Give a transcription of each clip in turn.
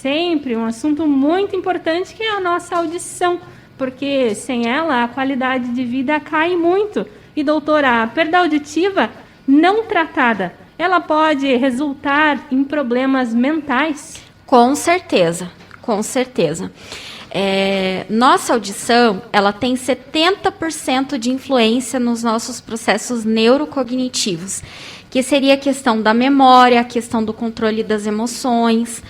sempre um assunto muito importante, que é a nossa audição, porque sem ela a qualidade de vida cai muito. E, doutora, a perda auditiva não tratada, ela pode resultar em problemas mentais? Com certeza, com certeza. Nossa audição, ela tem 70% de influência nos nossos processos neurocognitivos, que seria a questão da memória, a questão do controle das emoções,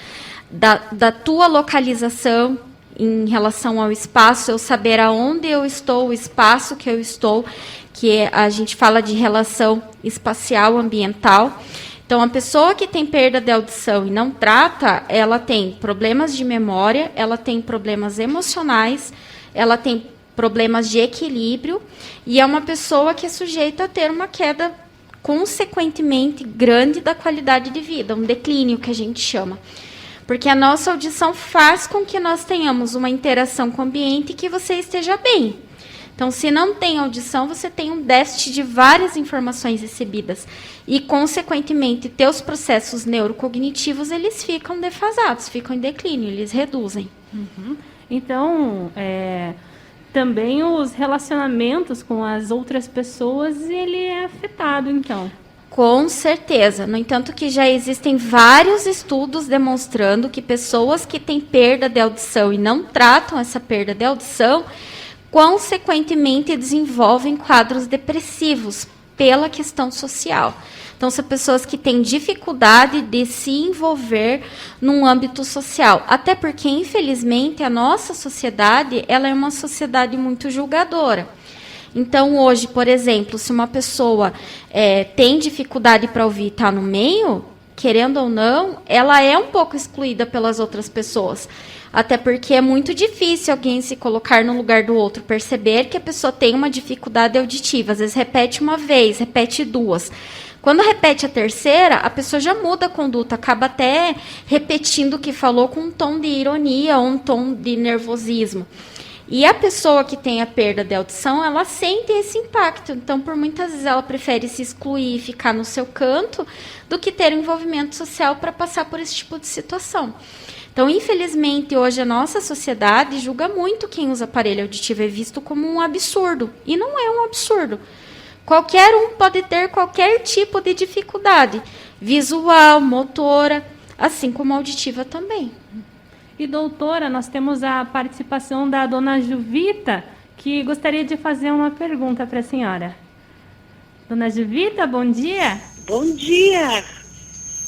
da tua localização em relação ao espaço, eu saber aonde eu estou, o espaço que eu estou, que a gente fala de relação espacial ambiental. Então, a pessoa que tem perda de audição e não trata, ela tem problemas de memória, ela tem problemas emocionais, ela tem problemas de equilíbrio, e é uma pessoa que é sujeita a ter uma queda consequentemente grande da qualidade de vida, um declínio que a gente chama. Porque a nossa audição faz com que nós tenhamos uma interação com o ambiente e que você esteja bem. Então, se não tem audição, você tem um déficit de várias informações recebidas. E, consequentemente, teus processos neurocognitivos, eles ficam defasados, ficam em declínio, eles reduzem. Uhum. Então, também os relacionamentos com as outras pessoas, ele é afetado, então. Com certeza. No entanto, que já existem vários estudos demonstrando que pessoas que têm perda de audição e não tratam essa perda de audição, consequentemente desenvolvem quadros depressivos pela questão social. Então, são pessoas que têm dificuldade de se envolver num âmbito social. Até porque, infelizmente, a nossa sociedade, ela é uma sociedade muito julgadora. Então, hoje, por exemplo, se uma pessoa tem dificuldade para ouvir e está no meio, querendo ou não, ela é um pouco excluída pelas outras pessoas. Até porque é muito difícil alguém se colocar no lugar do outro, perceber que a pessoa tem uma dificuldade auditiva. Às vezes repete uma vez, repete duas. Quando repete a terceira, a pessoa já muda a conduta, acaba até repetindo o que falou com um tom de ironia ou um tom de nervosismo. E a pessoa que tem a perda de audição, ela sente esse impacto. Então, por muitas vezes, ela prefere se excluir e ficar no seu canto do que ter um envolvimento social para passar por esse tipo de situação. Então, infelizmente, hoje a nossa sociedade julga muito quem usa aparelho auditivo, é visto como um absurdo. E não é um absurdo. Qualquer um pode ter qualquer tipo de dificuldade, visual, motora, assim como auditiva também. E, doutora, nós temos a participação da dona Juvita, que gostaria de fazer uma pergunta para a senhora. Dona Juvita, bom dia. Bom dia.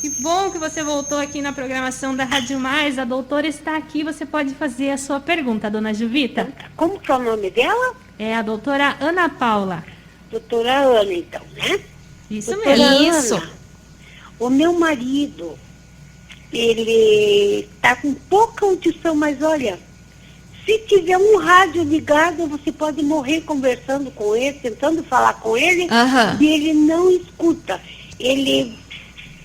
Que bom que você voltou aqui na programação da Rádio Mais. A doutora está aqui, você pode fazer a sua pergunta, dona Juvita. Como que é o nome dela? É a doutora Ana Paula. Doutora Ana, então, né? Isso doutora mesmo. Isso. Ana, o meu marido, ele está com pouca audição, mas olha, se tiver um rádio ligado, você pode morrer conversando com ele, tentando falar com ele, e ele não escuta. Ele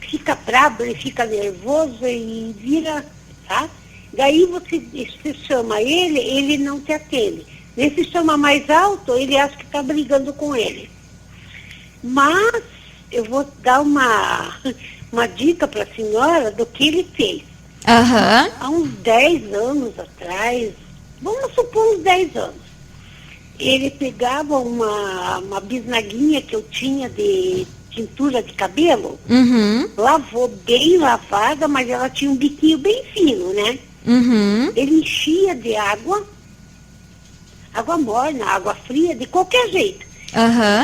fica bravo, ele fica nervoso e vira, tá? Daí você chama ele, ele não te atende. Daí se chama mais alto, ele acha que está brigando com ele. Mas eu vou dar uma dica para a senhora do que ele fez. Há uns 10 anos atrás, vamos supor uns 10 anos, ele pegava uma bisnaguinha que eu tinha de tintura de cabelo, lavou bem lavada, mas ela tinha um biquinho bem fino, né? Ele enchia de água morna, água fria, de qualquer jeito.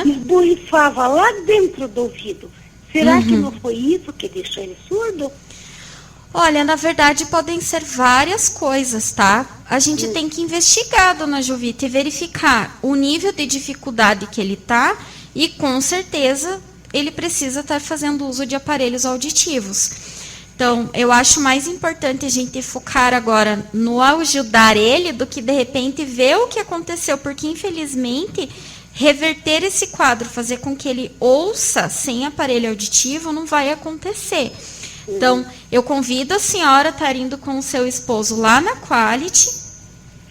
Esborrifava lá dentro do ouvido. Será que não foi isso que deixou ele surdo? Olha, na verdade podem ser várias coisas, tá? A gente tem que investigar, dona Juvita, e verificar o nível de dificuldade que ele tá, e com certeza ele precisa estar fazendo uso de aparelhos auditivos. Então, eu acho mais importante a gente focar agora no ajudar ele do que, de repente, ver o que aconteceu, porque, infelizmente, reverter esse quadro, fazer com que ele ouça sem aparelho auditivo, não vai acontecer. Então, eu convido a senhora a estar indo com o seu esposo lá na Quality.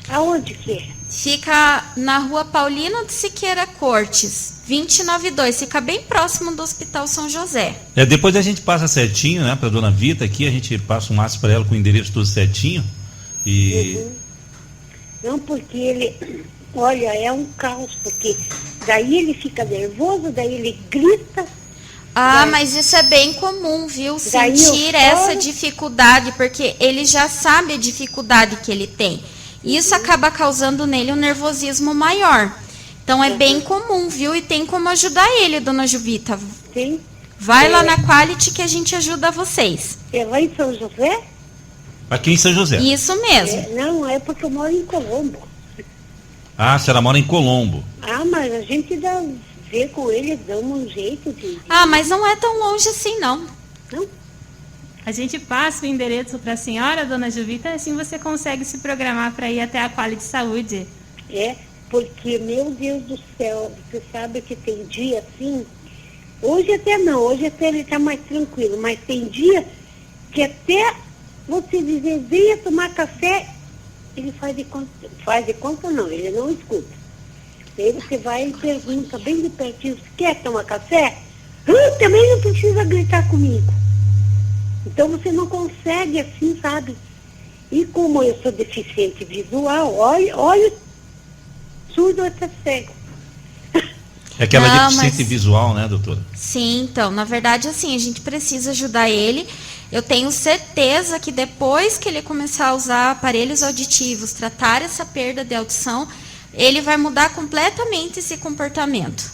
Aonde que é? Fica na rua Paulino de Siqueira Cortes, 292. Fica bem próximo do Hospital São José. Depois a gente passa certinho, né, para dona Vita aqui, a gente passa um WhatsApp para ela com o endereço tudo certinho. E... Não, porque ele, olha, é um caos, porque daí ele fica nervoso, daí ele grita. Mas isso é bem comum, viu? Daí Sentir essa dificuldade, porque ele já sabe a dificuldade que ele tem. Isso acaba causando nele um nervosismo maior. Então é bem comum, viu? E tem como ajudar ele, dona Juvita. Sim. Vai lá na Quality que a gente ajuda vocês. É lá em São José? Aqui em São José. Isso mesmo. Não, é porque eu moro em Colombo. A senhora mora em Colombo. Mas a gente vê com ele, damos um jeito de... Mas não é tão longe assim, não. Não? A gente passa o endereço para a senhora, dona Juvita, assim você consegue se programar para ir até a Quality Saúde. Porque, meu Deus do céu, você sabe que tem dia assim, hoje até não, hoje até ele está mais tranquilo, mas tem dia que até você dizer, venha tomar café, ele faz de conta não, ele não escuta. Daí você vai e pergunta bem de pertinho, você quer tomar café? Também não precisa gritar comigo. Então você não consegue assim, sabe? E como eu sou deficiente visual, olha, surdo até cego. É aquela deficiente visual, né, doutora? Sim, então, na verdade, assim, a gente precisa ajudar ele. Eu tenho certeza que depois que ele começar a usar aparelhos auditivos, tratar essa perda de audição, ele vai mudar completamente esse comportamento.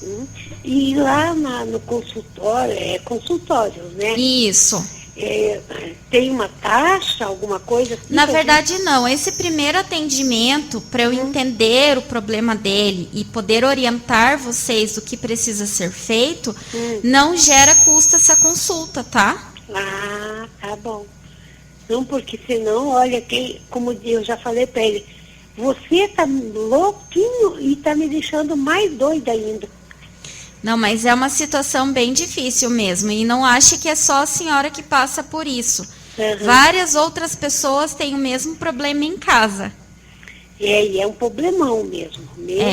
E lá no consultório, consultórios, né? Isso. Tem uma taxa, alguma coisa assim? Na verdade, não. Esse primeiro atendimento, para eu entender o problema dele e poder orientar vocês do que precisa ser feito, não gera custo essa consulta, tá? Tá bom. Não, porque senão, olha, como eu já falei para ele, você tá louquinho e tá me deixando mais doida ainda. Não, mas é uma situação bem difícil mesmo. E não ache que é só a senhora que passa por isso. Várias outras pessoas têm o mesmo problema em casa. E é um problemão mesmo.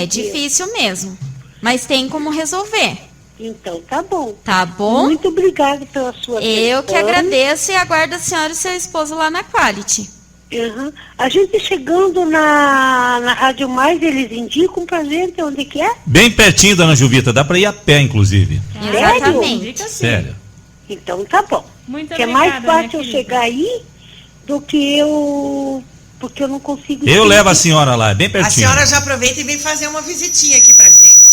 Difícil mesmo. Mas tem como resolver. Então, tá bom. Tá bom? Muito obrigada pela sua atenção. Eu que agradeço e aguardo a senhora e seu esposo lá na Quality. A gente chegando na Rádio Mais, eles indicam pra gente onde que é? Bem pertinho, dona Juvita, dá para ir a pé, inclusive. Exatamente. Sério. Então tá bom. Muito que obrigada, é mais fácil eu querida. chegar aí do que eu... Porque eu não consigo... Eu levo a senhora lá, é bem pertinho. A senhora já aproveita e vem fazer uma visitinha aqui pra gente.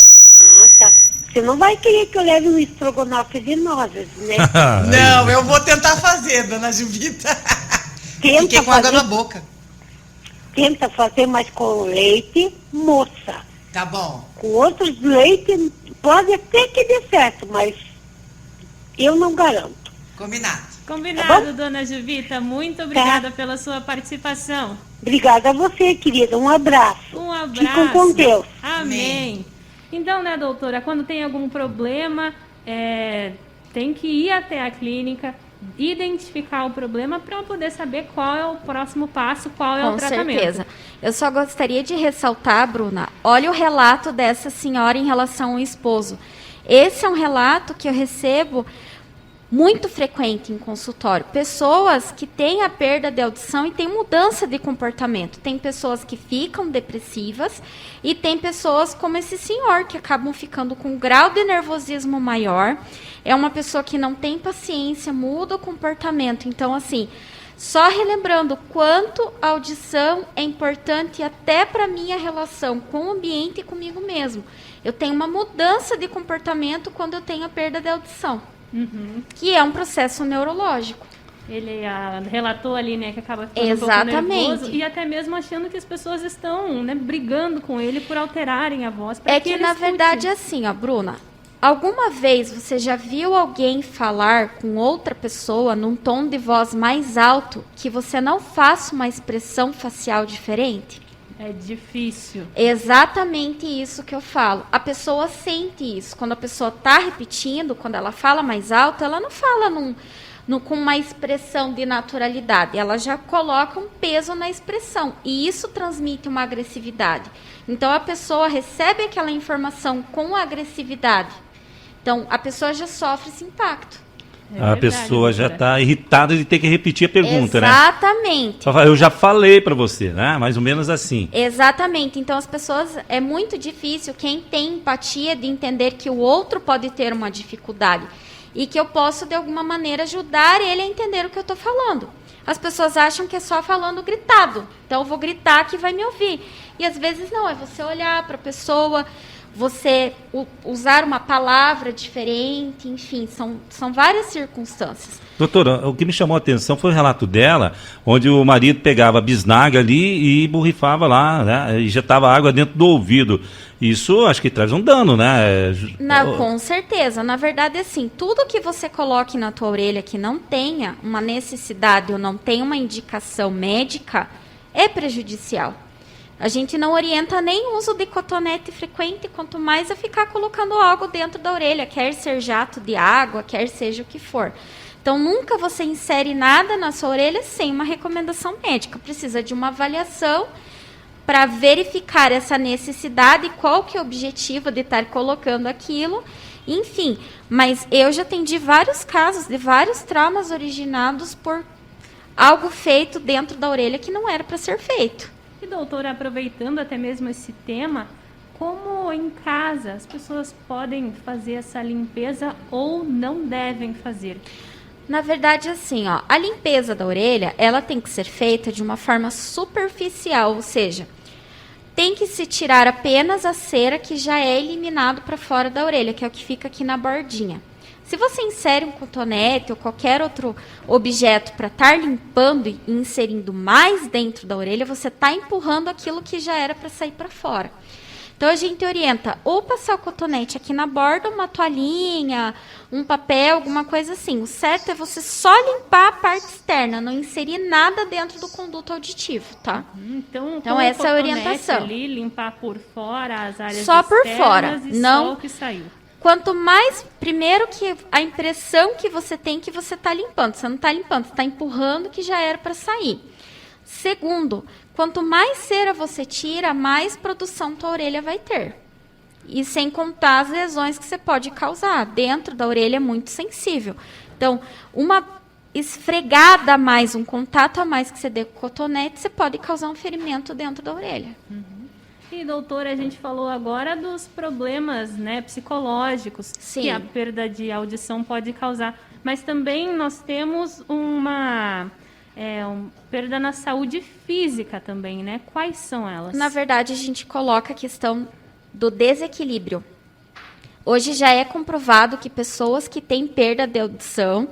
Tá. Você não vai querer que eu leve um estrogonofe de nozes, né? Não, eu vou tentar fazer, dona Juvita. Fiquei com água na boca. Tenta fazer, mas com leite moça. Tá bom. Com outros leite, pode até que dê certo, mas eu não garanto. Combinado. Combinado, dona Juvita. Muito obrigada pela sua participação. Obrigada a você, querida. Um abraço. Um abraço. Ficam com Deus. Amém. Então, né, doutora, quando tem algum problema, tem que ir até a clínica, identificar o problema para poder saber qual é o próximo passo, qual é o tratamento. Com certeza. Eu só gostaria de ressaltar, Bruna, olha o relato dessa senhora em relação ao esposo. Esse é um relato que eu recebo muito frequente em consultório. Pessoas que têm a perda de audição e têm mudança de comportamento. Tem pessoas que ficam depressivas e tem pessoas como esse senhor que acabam ficando com um grau de nervosismo maior. É uma pessoa que não tem paciência, muda o comportamento. Então, assim, só relembrando quanto a audição é importante até para a minha relação com o ambiente e comigo mesmo. Eu tenho uma mudança de comportamento quando eu tenho a perda de audição. Que é um processo neurológico. Ele relatou ali, né, que acaba ficando Exatamente. um pouco nervoso e até mesmo achando que as pessoas estão, né, brigando com ele por alterarem a voz. É que, na verdade, é assim, ó, Bruna, alguma vez você já viu alguém falar com outra pessoa num tom de voz mais alto que você não faça uma expressão facial diferente? É difícil. Exatamente isso que eu falo. A pessoa sente isso. Quando a pessoa está repetindo, quando ela fala mais alto, ela não fala com uma expressão de naturalidade. Ela já coloca um peso na expressão e isso transmite uma agressividade. Então, a pessoa recebe aquela informação com agressividade. Então, a pessoa já sofre esse impacto. A pessoa já está irritada de ter que repetir a pergunta, Exatamente. né? Eu já falei para você, né? Mais ou menos assim. Exatamente. Então, as pessoas, é muito difícil, quem tem empatia, de entender que o outro pode ter uma dificuldade e que eu posso, de alguma maneira, ajudar ele a entender o que eu estou falando. As pessoas acham que é só falando gritado. Então, eu vou gritar que vai me ouvir. E, às vezes, não. É você olhar para a pessoa, você usar uma palavra diferente, enfim, são várias circunstâncias. Doutora, o que me chamou a atenção foi o relato dela, onde o marido pegava a bisnaga ali e borrifava lá, né? E injetava água dentro do ouvido. Isso acho que traz um dano, né? Com certeza. Na verdade, assim, tudo que você coloque na tua orelha que não tenha uma necessidade ou não tenha uma indicação médica é prejudicial. A gente não orienta nem o uso de cotonete frequente, quanto mais é ficar colocando algo dentro da orelha, quer ser jato de água, quer seja o que for. Então, nunca você insere nada na sua orelha sem uma recomendação médica. Precisa de uma avaliação para verificar essa necessidade, qual que é o objetivo de estar colocando aquilo, enfim. Mas eu já atendi vários casos de vários traumas originados por algo feito dentro da orelha que não era para ser feito. E, doutora, aproveitando até mesmo esse tema, como em casa as pessoas podem fazer essa limpeza ou não devem fazer? Na verdade, assim, a limpeza da orelha, ela tem que ser feita de uma forma superficial, ou seja, tem que se tirar apenas a cera que já é eliminado para fora da orelha, que é o que fica aqui na bordinha. Se você insere um cotonete ou qualquer outro objeto para estar limpando e inserindo mais dentro da orelha, você está empurrando aquilo que já era para sair para fora. Então, a gente orienta ou passar o cotonete aqui na borda, uma toalhinha, um papel, alguma coisa assim. O certo é você só limpar a parte externa, não inserir nada dentro do conduto auditivo, tá? Então essa é a orientação. Ali, limpar por fora as áreas só por externas fora, e não só o que saiu. Quanto mais, primeiro, que a impressão que você tem que você está limpando. Você não está limpando, você está empurrando que já era para sair. Segundo, quanto mais cera você tira, mais produção tua orelha vai ter. E sem contar as lesões que você pode causar. Dentro da orelha é muito sensível. Então, uma esfregada a mais, um contato a mais que você dê com o cotonete, você pode causar um ferimento dentro da orelha. E, doutora, a gente falou agora dos problemas, né, psicológicos que a perda de audição pode causar. Mas também nós temos uma perda na saúde física também, né? Quais são elas? Na verdade, a gente coloca a questão do desequilíbrio. Hoje já é comprovado que pessoas que têm perda de audição,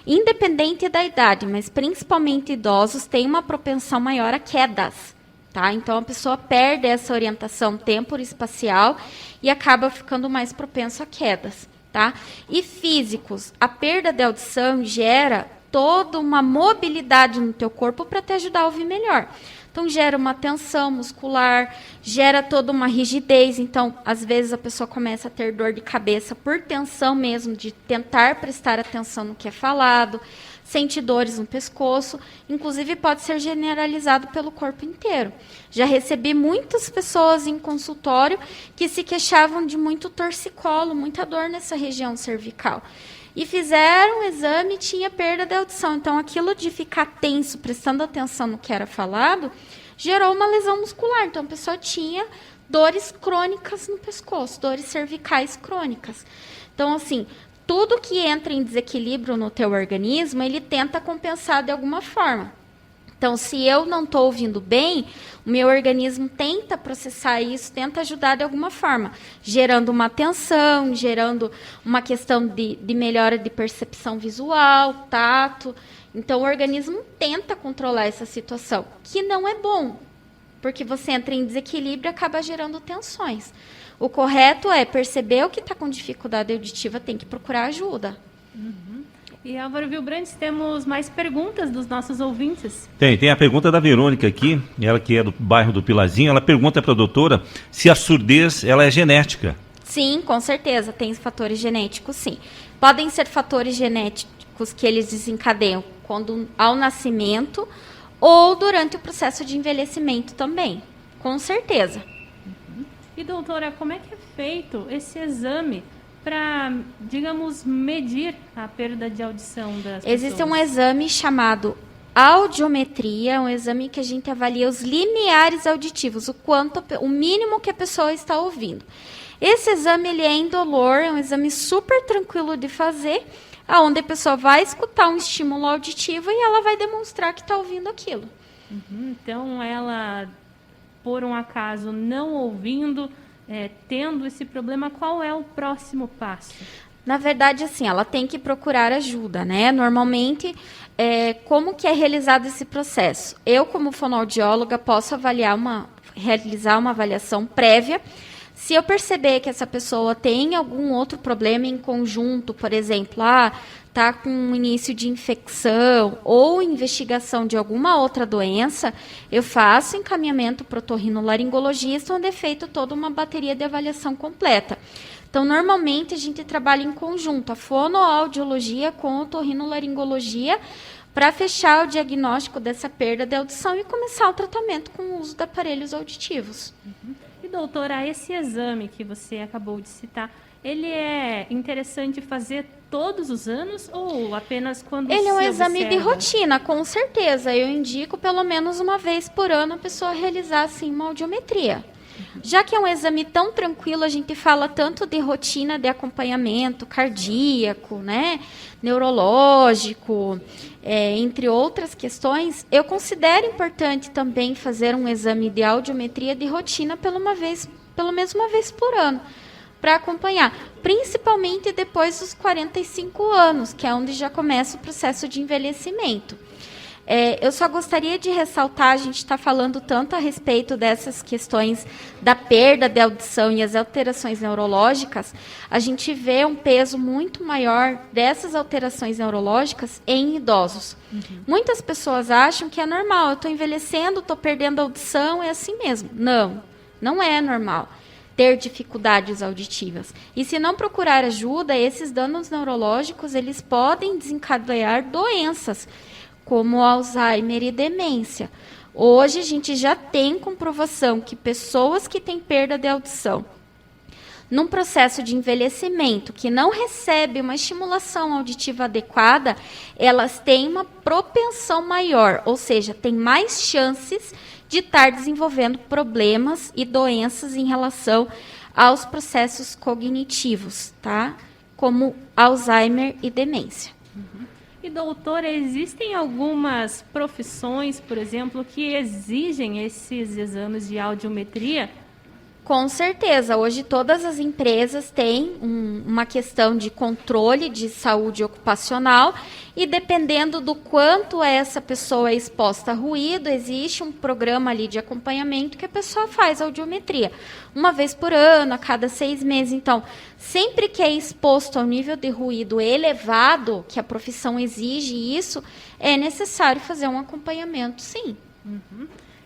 independente da idade, mas principalmente idosos, têm uma propensão maior a quedas. Tá? Então, a pessoa perde essa orientação temporoespacial e acaba ficando mais propenso a quedas. Tá? E físicos, a perda de audição gera toda uma mobilidade no teu corpo para te ajudar a ouvir melhor. Então, gera uma tensão muscular, gera toda uma rigidez. Então, às vezes, a pessoa começa a ter dor de cabeça por tensão mesmo, de tentar prestar atenção no que é falado, sente dores no pescoço, inclusive pode ser generalizado pelo corpo inteiro. Já recebi muitas pessoas em consultório que se queixavam de muito torcicolo, muita dor nessa região cervical. E fizeram um exame e tinha perda de audição. Então, aquilo de ficar tenso, prestando atenção no que era falado, gerou uma lesão muscular. Então, a pessoa tinha dores crônicas no pescoço, dores cervicais crônicas. Então, assim, tudo que entra em desequilíbrio no teu organismo, ele tenta compensar de alguma forma. Então, se eu não estou ouvindo bem, o meu organismo tenta processar isso, tenta ajudar de alguma forma, gerando uma tensão, gerando uma questão de melhora de percepção visual, tato. Então, o organismo tenta controlar essa situação, que não é bom, porque você entra em desequilíbrio e acaba gerando tensões. O correto é perceber o que está com dificuldade auditiva, tem que procurar ajuda. E, Álvaro Vilbrandes, temos mais perguntas dos nossos ouvintes? Tem a pergunta da Verônica aqui, ela que é do bairro do Pilazinho, ela pergunta para a doutora se a surdez ela é genética. Sim, com certeza, tem fatores genéticos, sim. Podem ser fatores genéticos diagnósticos que eles desencadeiam quando ao nascimento ou durante o processo de envelhecimento também, com certeza. E doutora, como é que é feito esse exame para, digamos, medir a perda de audição das pessoas? Existe um exame chamado audiometria, um exame que a gente avalia os limiares auditivos, o mínimo que a pessoa está ouvindo. Esse exame ele é indolor, é um exame super tranquilo de fazer, onde a pessoa vai escutar um estímulo auditivo e ela vai demonstrar que está ouvindo aquilo. Então, ela, por um acaso, não ouvindo, tendo esse problema, qual é o próximo passo? Na verdade, assim, ela tem que procurar ajuda, né? Normalmente, como que é realizado esse processo? Eu, como fonoaudióloga, posso realizar uma avaliação prévia. Se eu perceber que essa pessoa tem algum outro problema em conjunto, por exemplo, está com um início de infecção ou investigação de alguma outra doença, eu faço encaminhamento para o otorrinolaringologista, onde é feita toda uma bateria de avaliação completa. Então, normalmente, a gente trabalha em conjunto, a fonoaudiologia com a otorrinolaringologia, para fechar o diagnóstico dessa perda de audição e começar o tratamento com o uso de aparelhos auditivos. E, doutora, esse exame que você acabou de citar, ele é interessante fazer todos os anos ou apenas quando Ele é um se exame de observa? rotina, com certeza. Eu indico pelo menos uma vez por ano a pessoa realizar, assim, uma audiometria. Já que é um exame tão tranquilo, a gente fala tanto de rotina de acompanhamento cardíaco, né, neurológico, entre outras questões, eu considero importante também fazer um exame de audiometria de rotina pelo menos uma vez por ano, para acompanhar, principalmente depois dos 45 anos, que é onde já começa o processo de envelhecimento. Eu só gostaria de ressaltar, a gente está falando tanto a respeito dessas questões da perda de audição e as alterações neurológicas, a gente vê um peso muito maior dessas alterações neurológicas em idosos. Muitas pessoas acham que é normal, eu estou envelhecendo, estou perdendo a audição, é assim mesmo. Não, não é normal ter dificuldades auditivas. E se não procurar ajuda, esses danos neurológicos, eles podem desencadear doenças, como Alzheimer e demência. Hoje a gente já tem comprovação que pessoas que têm perda de audição, num processo de envelhecimento, que não recebe uma estimulação auditiva adequada, elas têm uma propensão maior, ou seja, têm mais chances de estar desenvolvendo problemas e doenças em relação aos processos cognitivos, tá? Como Alzheimer e demência. E, doutora, existem algumas profissões, por exemplo, que exigem esses exames de audiometria? Com certeza. Hoje todas as empresas têm uma questão de controle de saúde ocupacional e dependendo do quanto essa pessoa é exposta a ruído, existe um programa ali de acompanhamento que a pessoa faz audiometria. Uma vez por ano, a cada 6 meses. Então, sempre que é exposto ao nível de ruído elevado, que a profissão exige isso, é necessário fazer um acompanhamento, sim.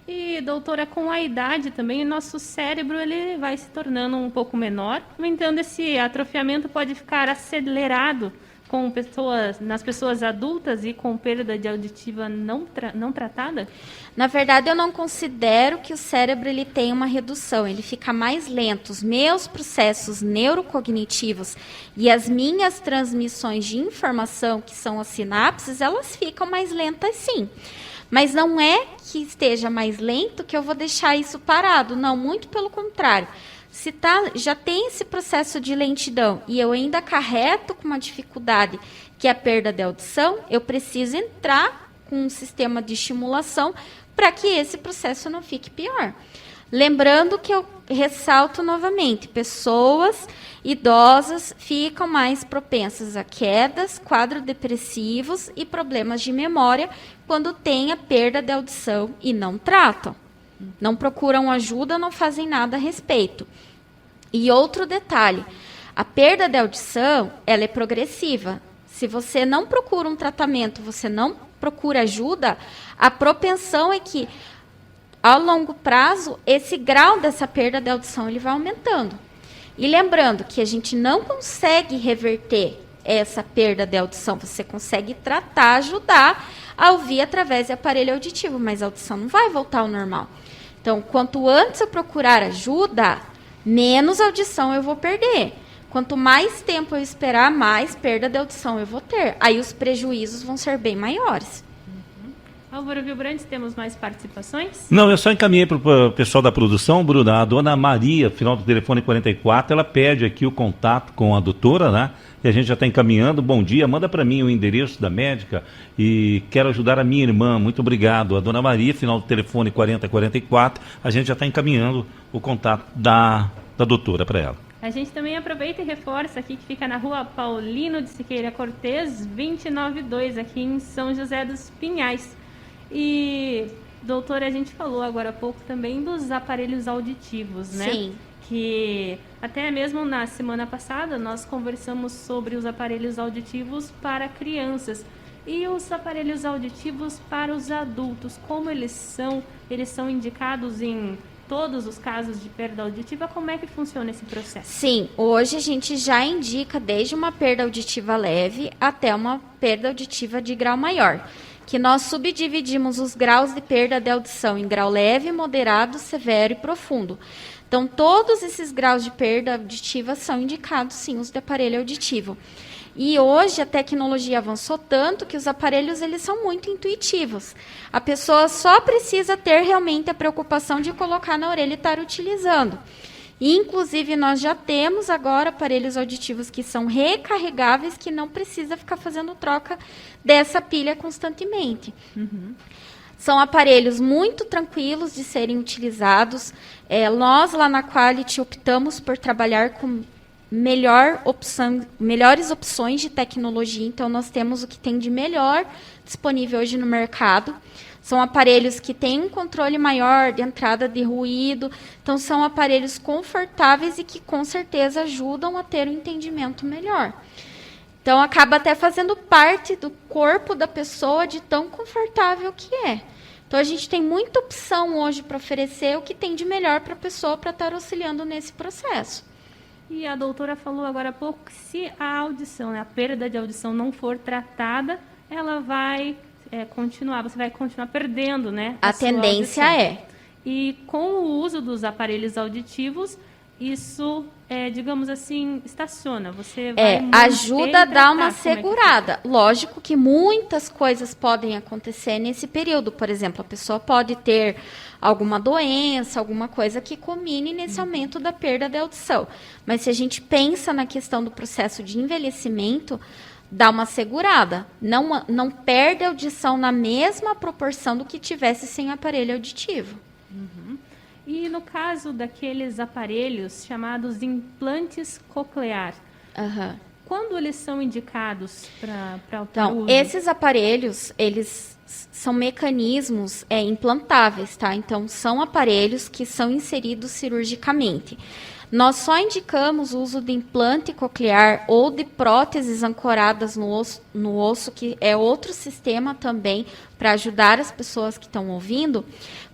E, doutora, com a idade também, o nosso cérebro ele vai se tornando um pouco menor. No entanto, esse atrofiamento pode ficar acelerado nas pessoas adultas e com perda de auditiva não tratada? Na verdade, eu não considero que o cérebro ele tem uma redução, ele fica mais lento. Os meus processos neurocognitivos e as minhas transmissões de informação, que são as sinapses, elas ficam mais lentas, sim. Mas não é que esteja mais lento que eu vou deixar isso parado. Não, muito pelo contrário. Se já tem esse processo de lentidão e eu ainda acarreto com uma dificuldade, que é a perda de audição, eu preciso entrar com um sistema de estimulação para que esse processo não fique pior. Lembrando que eu ressalto novamente, pessoas idosas ficam mais propensas a quedas, quadros depressivos e problemas de memória quando tem a perda de audição e não tratam. Não procuram ajuda, não fazem nada a respeito. E outro detalhe, a perda de audição, ela é progressiva. Se você não procura um tratamento, você não procura ajuda, a propensão é que, ao longo prazo, esse grau dessa perda de audição ele vai aumentando. E lembrando que a gente não consegue reverter essa perda de audição. Você consegue tratar, ajudar a ouvir através de aparelho auditivo, mas a audição não vai voltar ao normal. Então, quanto antes eu procurar ajuda, menos audição eu vou perder. Quanto mais tempo eu esperar, mais perda de audição eu vou ter. Aí os prejuízos vão ser bem maiores. Álvaro Vilbrandes, temos mais participações? Não, eu só encaminhei para o pessoal da produção, Bruna, a dona Maria, final do telefone 44, ela pede aqui o contato com a doutora, né? E a gente já está encaminhando. Bom dia, manda para mim o endereço da médica e quero ajudar a minha irmã. Muito obrigado. A dona Maria, final do telefone 4044, a gente já está encaminhando o contato da doutora para ela. A gente também aproveita e reforça aqui que fica na rua Paulino de Siqueira Cortez, 292, aqui em São José dos Pinhais. E, doutora, a gente falou agora há pouco também dos aparelhos auditivos, né? Sim. Que até mesmo na semana passada nós conversamos sobre os aparelhos auditivos para crianças e os aparelhos auditivos para os adultos. Como eles são indicados em todos os casos de perda auditiva? Como é que funciona esse processo? Sim, hoje a gente já indica desde uma perda auditiva leve até uma perda auditiva de grau maior, que nós subdividimos os graus de perda de audição em grau leve, moderado, severo e profundo. Então, todos esses graus de perda auditiva são indicados, sim, os de aparelho auditivo. E hoje a tecnologia avançou tanto que os aparelhos eles são muito intuitivos. A pessoa só precisa ter realmente a preocupação de colocar na orelha e estar utilizando. E, inclusive, nós já temos agora aparelhos auditivos que são recarregáveis, que não precisa ficar fazendo troca dessa pilha constantemente. Uhum. São aparelhos muito tranquilos de serem utilizados. Nós, lá na Quality, optamos por trabalhar com melhores opções de tecnologia. Então, nós temos o que tem de melhor disponível hoje no mercado. São aparelhos que têm um controle maior de entrada de ruído. Então, são aparelhos confortáveis e que, com certeza, ajudam a ter um entendimento melhor. Então, acaba até fazendo parte do corpo da pessoa de tão confortável que é. Então, a gente tem muita opção hoje para oferecer o que tem de melhor para a pessoa para estar auxiliando nesse processo. E a doutora falou agora há pouco que se a audição, né, a perda de audição não for tratada, ela vai continuar, você vai continuar perdendo, né? A tendência é. E com o uso dos aparelhos auditivos, isso, digamos assim, estaciona. Você vai ajuda a dar uma segurada. Lógico que muitas coisas podem acontecer nesse período. Por exemplo, a pessoa pode ter alguma doença, alguma coisa que culmine nesse aumento da perda de audição. Mas se a gente pensa na questão do processo de envelhecimento, dá uma segurada. Não perde a audição na mesma proporção do que tivesse sem aparelho auditivo. Uhum. E no caso daqueles aparelhos chamados implantes coclear, quando eles são indicados para o uso? Esses aparelhos, eles são mecanismos implantáveis, tá? Então, são aparelhos que são inseridos cirurgicamente. Nós só indicamos o uso de implante coclear ou de próteses ancoradas no osso, que é outro sistema também para ajudar as pessoas que estão ouvindo,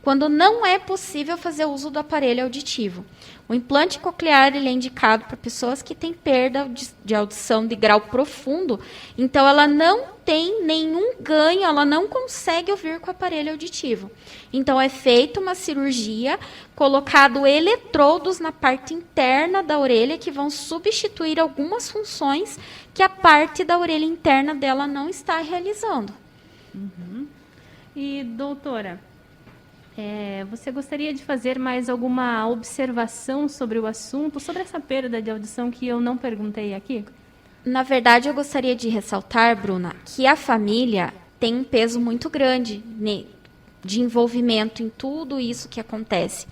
quando não é possível fazer uso do aparelho auditivo. O implante coclear ele é indicado para pessoas que têm perda de audição de grau profundo, então ela não tem nenhum ganho, ela não consegue ouvir com o aparelho auditivo. Então é feita uma cirurgia, colocado eletrodos na parte interna da orelha que vão substituir algumas funções que a parte da orelha interna dela não está realizando. Uhum. E, doutora, você gostaria de fazer mais alguma observação sobre o assunto, sobre essa perda de audição que eu não perguntei aqui? Na verdade, eu gostaria de ressaltar, Bruna, que a família tem um peso muito grande de envolvimento em tudo isso que acontece.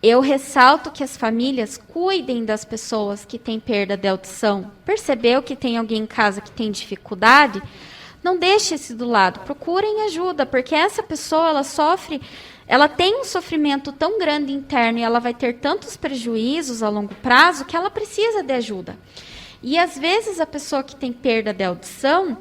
Eu ressalto que as famílias cuidem das pessoas que têm perda de audição. Percebeu que tem alguém em casa que tem dificuldade? Não deixe esse do lado, procurem ajuda, porque essa pessoa, ela tem um sofrimento tão grande interno e ela vai ter tantos prejuízos a longo prazo que ela precisa de ajuda. E às vezes a pessoa que tem perda de audição,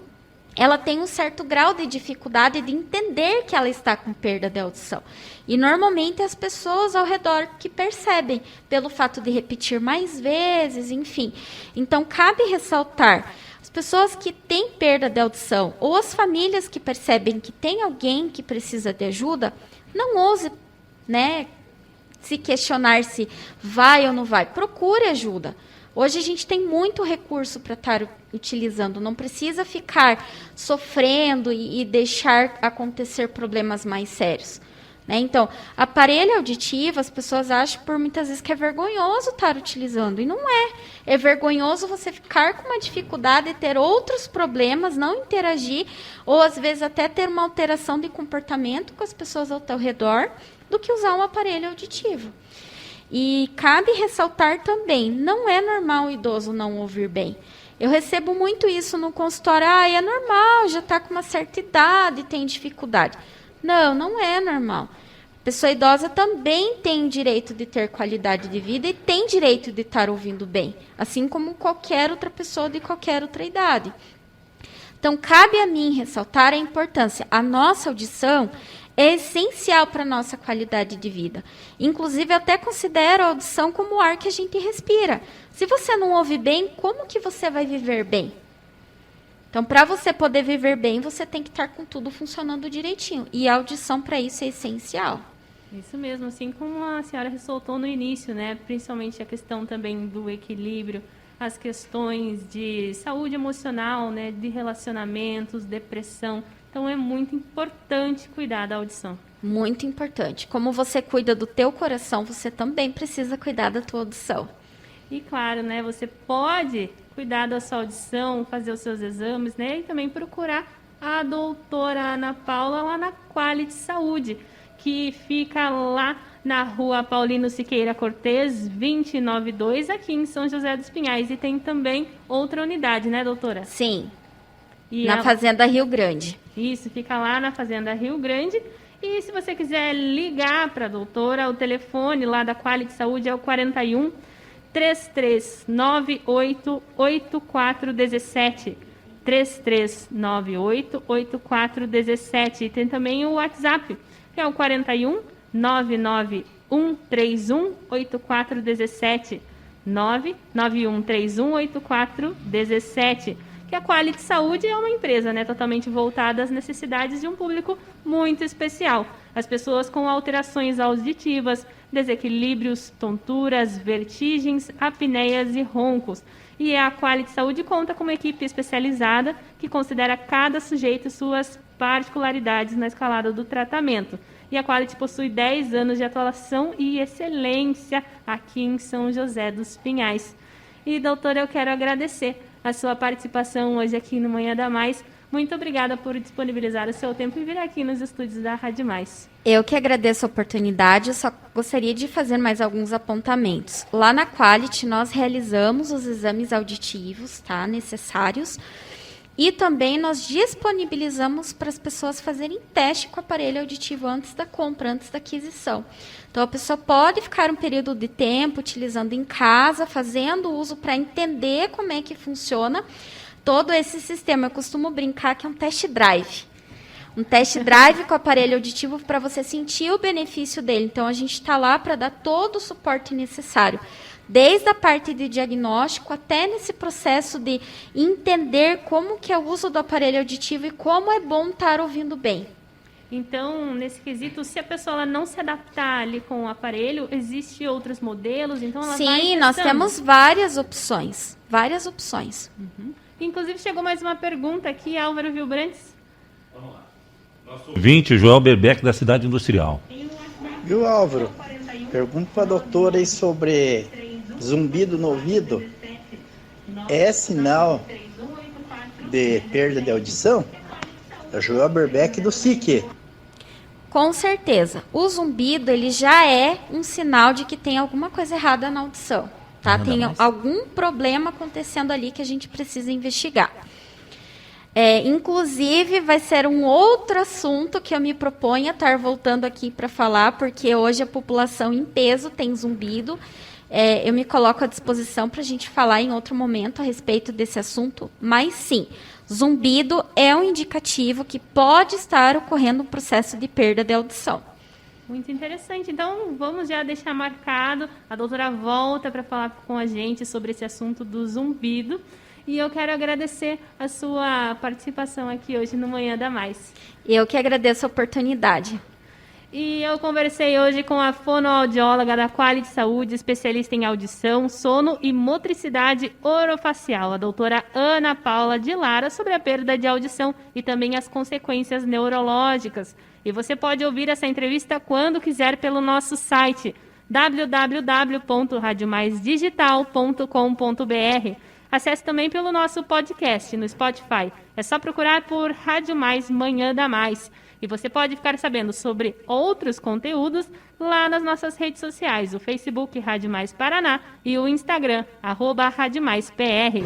ela tem um certo grau de dificuldade de entender que ela está com perda de audição. E normalmente as pessoas ao redor que percebem, pelo fato de repetir mais vezes, enfim. Então, cabe ressaltar, as pessoas que têm perda de audição, ou as famílias que percebem que tem alguém que precisa de ajuda, não ouse, né, se questionar se vai ou não vai. Procure ajuda. Hoje a gente tem muito recurso para estar utilizando, não precisa ficar sofrendo e deixar acontecer problemas mais sérios. Né? Então, aparelho auditivo, as pessoas acham por muitas vezes que é vergonhoso estar utilizando, e não é. É vergonhoso você ficar com uma dificuldade, ter outros problemas, não interagir, ou às vezes até ter uma alteração de comportamento com as pessoas ao teu redor, do que usar um aparelho auditivo. E cabe ressaltar também, não é normal o idoso não ouvir bem. Eu recebo muito isso no consultório, é normal, já está com uma certa idade, tem dificuldade. Não, não é normal. A pessoa idosa também tem direito de ter qualidade de vida e tem direito de estar ouvindo bem, assim como qualquer outra pessoa de qualquer outra idade. Então, cabe a mim ressaltar a importância. A nossa audição é essencial para a nossa qualidade de vida. Inclusive, eu até considero a audição como o ar que a gente respira. Se você não ouve bem, como que você vai viver bem? Então, para você poder viver bem, você tem que estar com tudo funcionando direitinho. E a audição, para isso, é essencial. Isso mesmo, assim como a senhora ressaltou no início, né? Principalmente a questão também do equilíbrio, as questões de saúde emocional, né? De relacionamentos, depressão. Então, é muito importante cuidar da audição. Muito importante. Como você cuida do teu coração, você também precisa cuidar da tua audição. E claro, né, você pode cuidar da sua audição, fazer os seus exames, né, e também procurar a doutora Ana Paula lá na Quality Saúde, que fica lá na rua Paulino Siqueira Cortez, 292, aqui em São José dos Pinhais. E tem também outra unidade, né, doutora? Sim, e na Fazenda Rio Grande. Isso, fica lá na Fazenda Rio Grande. E se você quiser ligar para a doutora, o telefone lá da Quality Saúde é o 41 3398 8417. 3398 8417. E tem também o WhatsApp, que é o 41 99131 8417. 99131 8417. Que a Quality Saúde é uma empresa, né, totalmente voltada às necessidades de um público muito especial. As pessoas com alterações auditivas, desequilíbrios, tonturas, vertigens, apneias e roncos. E a Quality Saúde conta com uma equipe especializada que considera cada sujeito suas particularidades na escalada do tratamento. E a Quality possui 10 anos de atuação e excelência aqui em São José dos Pinhais. E, doutora, eu quero agradecer a sua participação hoje aqui no Manhã da Mais. Muito obrigada por disponibilizar o seu tempo e vir aqui nos estúdios da Rádio Mais. Eu que agradeço a oportunidade, eu só gostaria de fazer mais alguns apontamentos. Lá na Quality, nós realizamos os exames auditivos, tá, necessários, e também nós disponibilizamos para as pessoas fazerem teste com o aparelho auditivo antes da compra, antes da aquisição. Então, a pessoa pode ficar um período de tempo utilizando em casa, fazendo uso para entender como é que funciona todo esse sistema. Eu costumo brincar que é um test drive. Um test drive com o aparelho auditivo para você sentir o benefício dele. Então, a gente está lá para dar todo o suporte necessário, desde a parte de diagnóstico até nesse processo de entender como que é o uso do aparelho auditivo e como é bom estar ouvindo bem. Então, nesse quesito, se a pessoa ela não se adaptar ali com o aparelho, existem outros modelos? Então ela vai Sim, nós temos várias opções. Várias opções. Uhum. Inclusive, chegou mais uma pergunta aqui, Álvaro Vilbrantes. Vamos lá. Nosso ouvinte, Joel Berbeck, da Cidade Industrial. Viu, Álvaro? Pergunto para a doutora aí sobre zumbido no ouvido. É sinal de perda de audição? É o Joel Berbeck do SIC. Com certeza. O zumbido, ele já é um sinal de que tem alguma coisa errada na audição. Tá? Tem algum problema acontecendo ali que a gente precisa investigar. Inclusive, vai ser um outro assunto que eu me proponho a estar voltando aqui para falar, porque hoje a população em peso tem zumbido. Eu me coloco à disposição para a gente falar em outro momento a respeito desse assunto. Mas sim, Zumbido é um indicativo que pode estar ocorrendo um processo de perda de audição. Muito interessante. Então, vamos já deixar marcado. A doutora volta para falar com a gente sobre esse assunto do zumbido. E eu quero agradecer a sua participação aqui hoje no Manhã da Mais. Eu que agradeço a oportunidade. E eu conversei hoje com a fonoaudióloga da Qualit Saúde, especialista em audição, sono e motricidade orofacial, a doutora Ana Paula de Lara, sobre a perda de audição e também as consequências neurológicas. E você pode ouvir essa entrevista quando quiser pelo nosso site www.radiomaisdigital.com.br. Acesse também pelo nosso podcast no Spotify. É só procurar por Rádio Mais Manhã da Mais. E você pode ficar sabendo sobre outros conteúdos lá nas nossas redes sociais, o Facebook Rádio Mais Paraná e o Instagram, @RádioMaisPR.